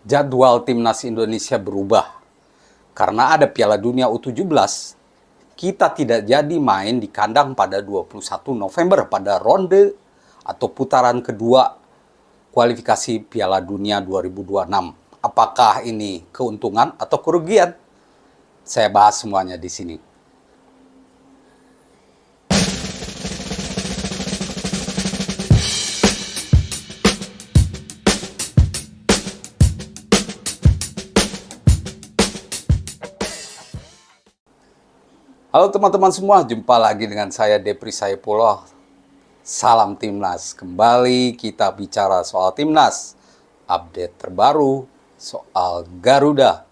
Jadwal Timnas Indonesia berubah. Karena ada Piala Dunia U17, kita tidak jadi main di kandang pada 21 November pada ronde atau putaran kedua kualifikasi Piala Dunia 2026. Apakah ini keuntungan atau kerugian? Saya bahas semuanya di sini. Halo teman-teman semua, jumpa lagi dengan saya Depri Saipullah. Salam Timnas. Kembali kita bicara soal Timnas. Update terbaru soal Garuda,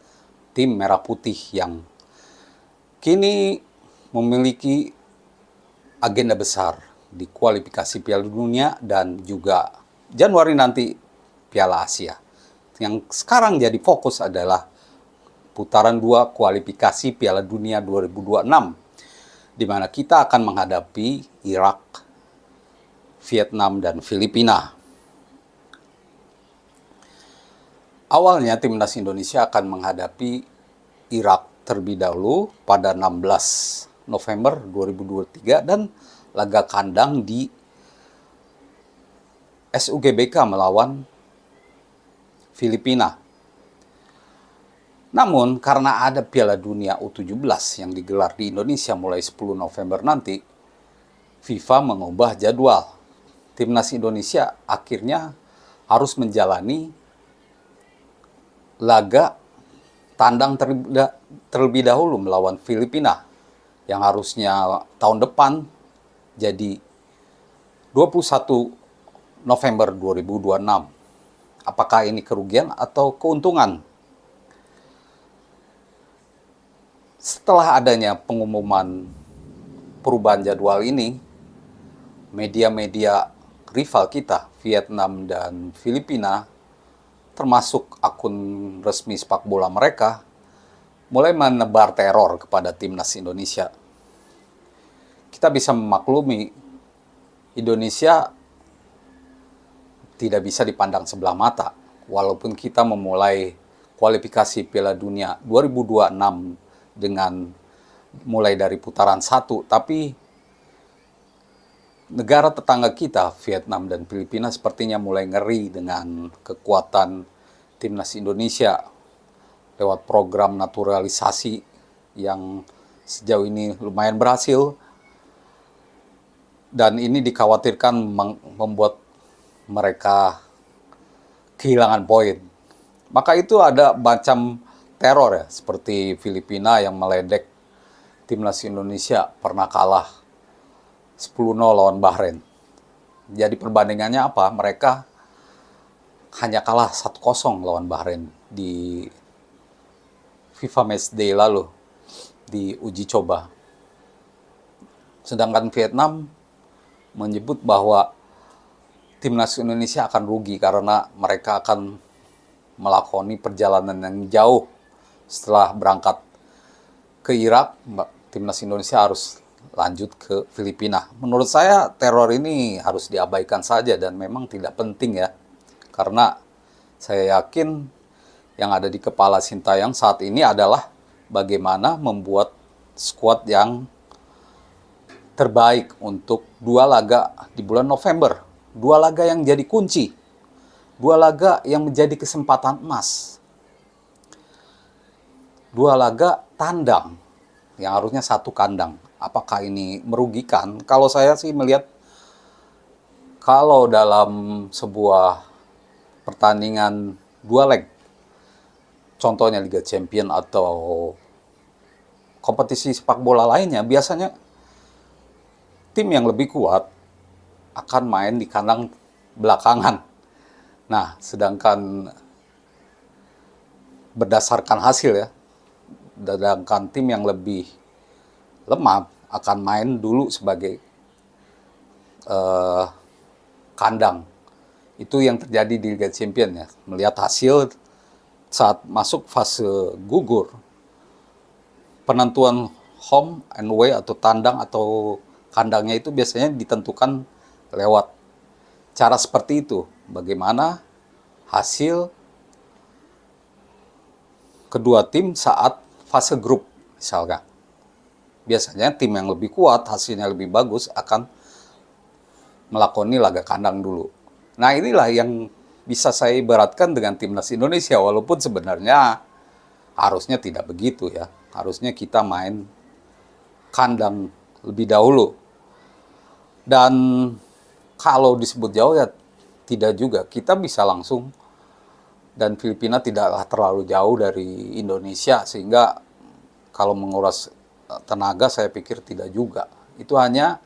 tim merah putih yang kini memiliki agenda besar di kualifikasi Piala Dunia dan juga Januari nanti Piala Asia. Yang sekarang jadi fokus adalah putaran 2 kualifikasi Piala Dunia 2026, di mana kita akan menghadapi Irak, Vietnam, dan Filipina. Awalnya Timnas Indonesia akan menghadapi Irak terlebih dahulu pada 16 November 2023 dan laga kandang di SUGBK melawan Filipina. Namun, karena ada Piala Dunia U17 yang digelar di Indonesia mulai 10 November nanti, FIFA mengubah jadwal. Timnas Indonesia akhirnya harus menjalani laga tandang terlebih dahulu melawan Filipina, yang harusnya tahun depan jadi 21 November 2026. Apakah ini kerugian atau keuntungan? Setelah adanya pengumuman perubahan jadwal ini, media-media rival kita, Vietnam dan Filipina, termasuk akun resmi sepak bola mereka, mulai menebar teror kepada Timnas Indonesia. Kita bisa memaklumi, Indonesia tidak bisa dipandang sebelah mata, walaupun kita memulai kualifikasi Piala Dunia 2026 dengan mulai dari putaran 1, tapi negara tetangga kita, Vietnam dan Filipina, sepertinya mulai ngeri dengan kekuatan Timnas Indonesia lewat program naturalisasi yang sejauh ini lumayan berhasil, dan ini dikhawatirkan membuat mereka kehilangan poin. Maka itu ada macam teror ya, seperti Filipina yang meledek Timnas Indonesia pernah kalah 10-0 lawan Bahrain. Jadi perbandingannya apa? Mereka hanya kalah 1-0 lawan Bahrain di FIFA Matchday lalu, di uji coba. Sedangkan Vietnam menyebut bahwa Timnas Indonesia akan rugi karena mereka akan melakoni perjalanan yang jauh. Setelah berangkat ke Irak, Timnas Indonesia harus lanjut ke Filipina. Menurut saya teror ini harus diabaikan saja dan memang tidak penting ya. Karena saya yakin yang ada di kepala Sintayong saat ini adalah bagaimana membuat skuad yang terbaik untuk 2 laga di bulan November. 2 laga yang jadi kunci. 2 laga yang menjadi kesempatan emas. 2 laga tandang, yang harusnya 1 kandang. Apakah ini merugikan? Kalau saya sih melihat, kalau dalam sebuah pertandingan 2 leg, contohnya Liga Champion atau kompetisi sepak bola lainnya, biasanya tim yang lebih kuat akan main di kandang belakangan. Nah, sedangkan berdasarkan hasil ya, sedangkan tim yang lebih lemah akan main dulu sebagai kandang. Itu yang terjadi di Liga Champions ya. Melihat hasil saat masuk fase gugur, penentuan home and away atau tandang atau kandangnya itu biasanya ditentukan lewat cara seperti itu. Bagaimana hasil kedua tim saat fase grup misalkan. Biasanya tim yang lebih kuat, hasilnya lebih bagus akan melakoni laga kandang dulu. Nah inilah yang bisa saya ibaratkan dengan timnas Indonesia, walaupun sebenarnya harusnya tidak begitu ya. Harusnya kita main kandang lebih dahulu. Dan kalau disebut jauh ya tidak juga. Kita bisa langsung, dan Filipina tidaklah terlalu jauh dari Indonesia, sehingga kalau menguras tenaga saya pikir tidak juga. Itu hanya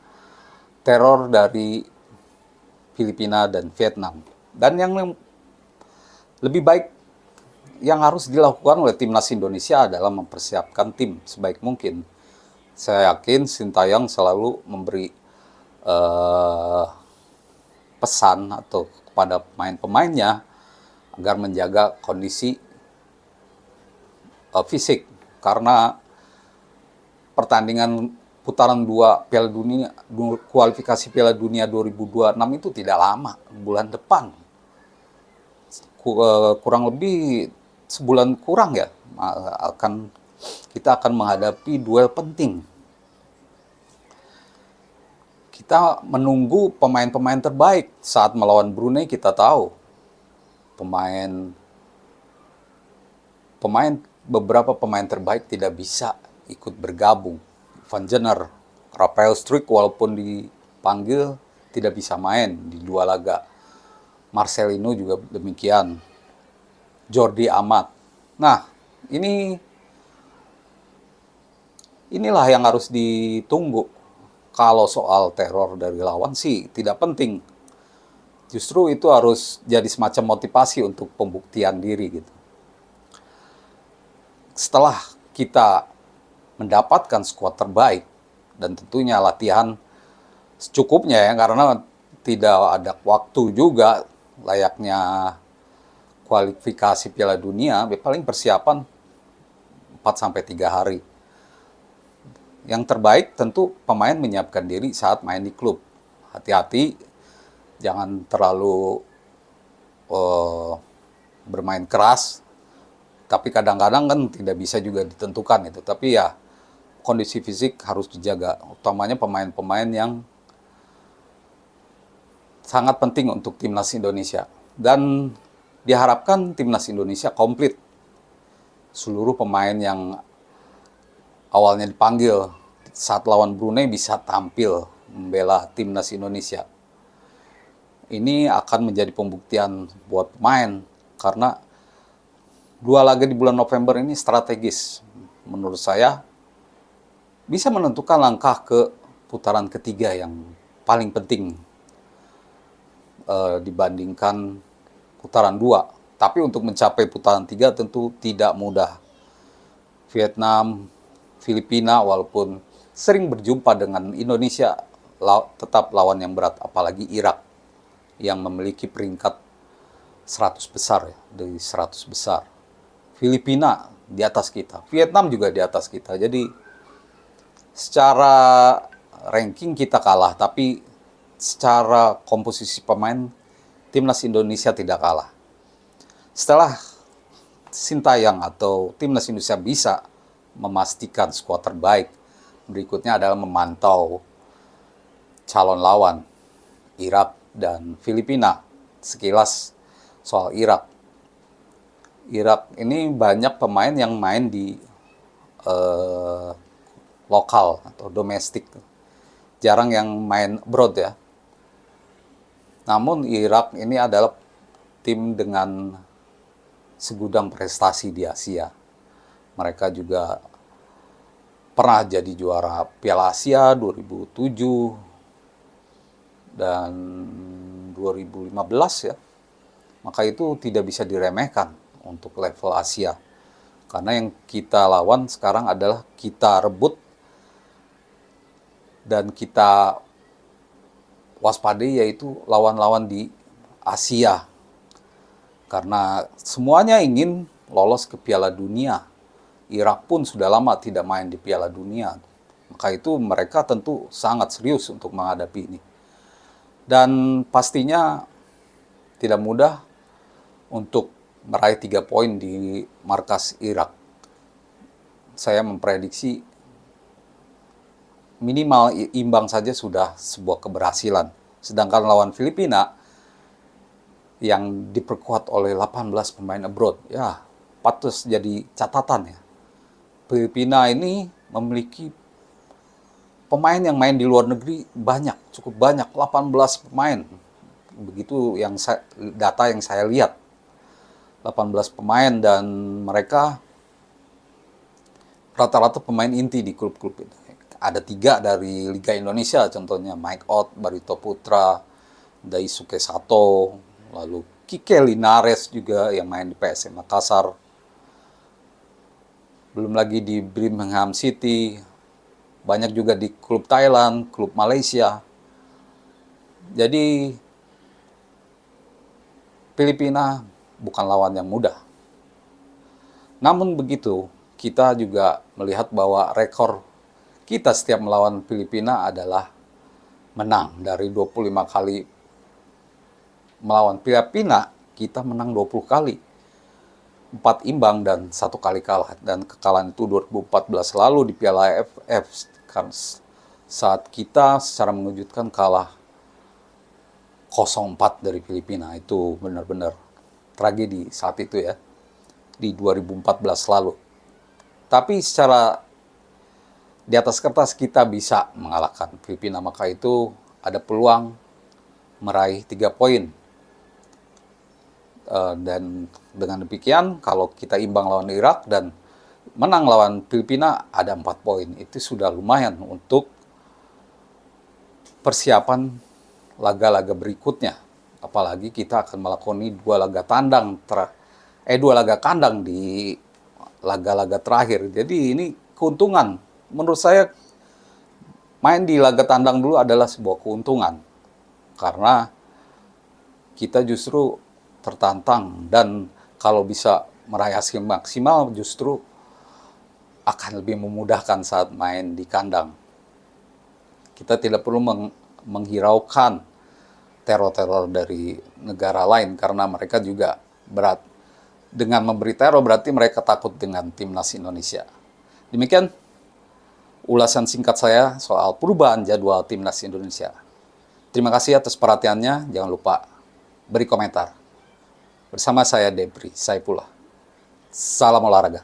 teror dari Filipina dan Vietnam. Dan yang lebih baik yang harus dilakukan oleh timnas Indonesia adalah mempersiapkan tim sebaik mungkin. Saya yakin Sintayong selalu memberi pesan atau kepada pemain-pemainnya agar menjaga kondisi fisik, karena pertandingan putaran 2 Piala Dunia, kualifikasi Piala Dunia 2026 itu tidak lama, bulan depan. Kurang lebih sebulan kurang ya, kita akan menghadapi duel penting. Kita menunggu pemain-pemain terbaik. Saat melawan Brunei kita tahu beberapa pemain terbaik tidak bisa ikut bergabung. Van Jenner, Rafael Struijk walaupun dipanggil tidak bisa main di 2 laga. Marcelino juga demikian. Jordi Amat. Nah, inilah yang harus ditunggu. Kalau soal teror dari lawan sih tidak penting. Justru itu harus jadi semacam motivasi untuk pembuktian diri gitu. Setelah kita mendapatkan skuad terbaik, dan tentunya latihan secukupnya ya, karena tidak ada waktu juga layaknya kualifikasi Piala Dunia, paling persiapan 4-3 hari. Yang terbaik tentu pemain menyiapkan diri saat main di klub. Hati-hati, jangan terlalu bermain keras, tapi kadang-kadang kan tidak bisa juga ditentukan itu. Tapi ya kondisi fisik harus dijaga, utamanya pemain-pemain yang sangat penting untuk timnas Indonesia. Dan diharapkan timnas Indonesia komplit. Seluruh pemain yang awalnya dipanggil saat lawan Brunei bisa tampil membela timnas Indonesia. Ini akan menjadi pembuktian buat pemain, karena 2 laga di bulan November ini strategis. Menurut saya bisa menentukan langkah ke putaran ketiga yang paling penting dibandingkan putaran 2. Tapi untuk mencapai putaran 3 tentu tidak mudah. Vietnam, Filipina walaupun sering berjumpa dengan Indonesia, tetap lawan yang berat, apalagi Irak yang memiliki peringkat 100 besar ya, dari 100 besar. Filipina di atas kita, Vietnam juga di atas kita. Jadi secara ranking kita kalah, tapi secara komposisi pemain timnas Indonesia tidak kalah. Setelah Sintayong atau timnas Indonesia bisa memastikan skuad terbaik, berikutnya adalah memantau calon lawan Irak dan Filipina. Sekilas soal Irak. Irak ini banyak pemain yang main di lokal atau domestik. Jarang yang main abroad ya. Namun Irak ini adalah tim dengan segudang prestasi di Asia. Mereka juga pernah jadi juara Piala Asia 2007 dan 2015 ya. Maka itu tidak bisa diremehkan untuk level Asia. Karena yang kita lawan sekarang adalah kita rebut dan kita waspadai, yaitu lawan-lawan di Asia. Karena semuanya ingin lolos ke Piala Dunia. Irak pun sudah lama tidak main di Piala Dunia. Maka itu mereka tentu sangat serius untuk menghadapi ini. Dan pastinya tidak mudah untuk meraih 3 poin di markas Irak. Saya memprediksi minimal imbang saja sudah sebuah keberhasilan. Sedangkan lawan Filipina yang diperkuat oleh 18 pemain abroad, ya patut jadi catatan ya. Filipina ini memiliki pemain yang main di luar negeri banyak, cukup banyak, 18 pemain. Begitu yang data yang saya lihat. 18 pemain dan mereka rata-rata pemain inti di klub-klub itu. Ada 3 dari Liga Indonesia, contohnya Mike Ott, Barito Putra, Daisuke Sato, lalu Kike Linares juga yang main di PSM Makassar. Belum lagi di Birmingham City, banyak juga di klub Thailand, klub Malaysia. Jadi Filipina bukan lawan yang mudah. Namun begitu, kita juga melihat bahwa rekor kita setiap melawan Filipina adalah menang. Dari 25 kali melawan Filipina, kita menang 20 kali. 4 imbang dan 1 kali kalah. Dan kekalahan itu 2014 lalu di Piala AFF. Saat kita secara mengejutkan kalah 0-4 dari Filipina. Itu benar-benar tragedi saat itu ya. Di 2014 lalu. Tapi secara di atas kertas kita bisa mengalahkan Filipina. Maka itu ada peluang meraih 3 poin. Dan dengan demikian, kalau kita imbang lawan Irak dan menang lawan Filipina, ada 4 poin. Itu sudah lumayan untuk persiapan laga-laga berikutnya. Apalagi kita akan melakoni 2 laga tandang, 2 laga kandang di laga-laga terakhir. Jadi ini keuntungan. Menurut saya, main di laga tandang dulu adalah sebuah keuntungan. Karena kita justru tertantang dan kalau bisa meraih hasil maksimal justru akan lebih memudahkan saat main di kandang. Kita tidak perlu menghiraukan teror-teror dari negara lain karena mereka juga berat. Dengan memberi teror berarti mereka takut dengan timnas Indonesia. Demikian ulasan singkat saya soal perubahan jadwal timnas Indonesia. Terima kasih atas perhatiannya. Jangan lupa beri komentar. Bersama saya Debri Saipullah. Salam olahraga.